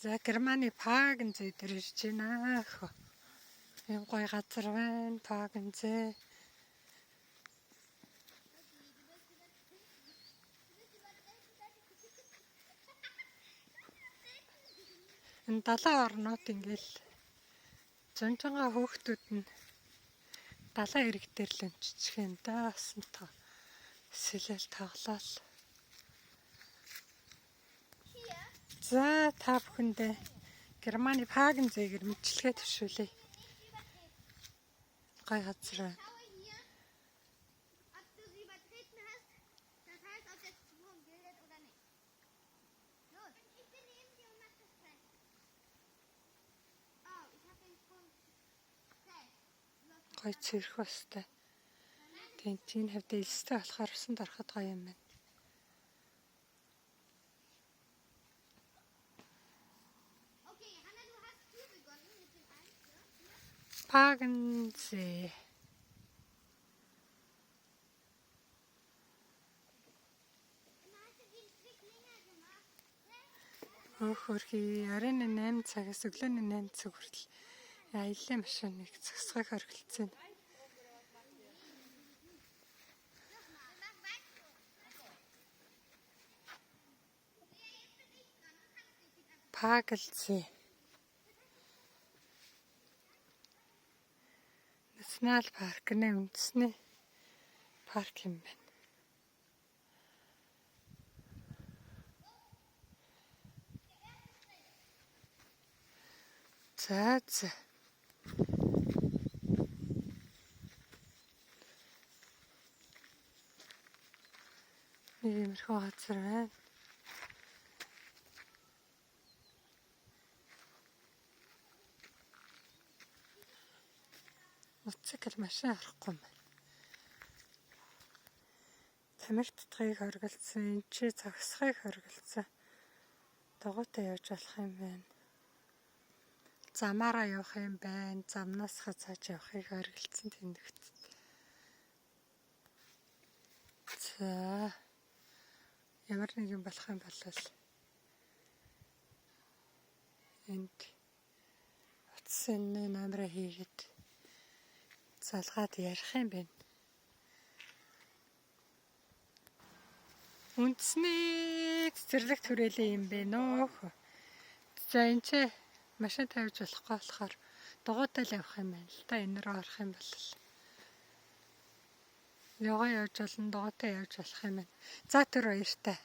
За Германы Пагензээ дээр ирж байна. Ийм гоё газар байна. Пагензээ. Энэ далайн орнууд ингээл зонжонгаа хөөхтүүд нь далайн ирэг дээр л өмччих юм да. Асанта сэлэл тоглоал. За та бүхэндээ Германы Пагензээгээр мэдлэгээ төвшүүлье. Гоё газар байна. Гоё цэрх бастай. Тэгээд энэ хавьд элстэй болохоор усанд ороход гоё юм байна. Пагензээ. Хөрхий оройн 8 цагаас өглөөний 8 цаг хүртэл аяллаа машиныг зогсохыг орхилдсон. Пагензээ. Национал паркны үндэсний парк юм байна. За. Нэг иймэрхүү газар байна. Моцикл машин орохгүй юм байна. Тамхи татхыг хоригдсан, энэ чи зогсохыг хоригдсан. Дагуутай явж болох юм байна. Замаараа явах юм байна. Замнаас хацааж явахыг хоригдсан тэмдэгт. За. Ямар нэг юм болох юм бол энд утсан номероо хийгээд залгаад ярих юм байна. Үндэсний цэцэрлэг түрээлээ юм бэ нөө. За энэ ч машин тавьж болохгүй болохоор дугуйтай л явах юм байна л та. Энэ рүү орох юм бол яваа явж болно, дугуйтай явж болох юм байна. За түр баяртай.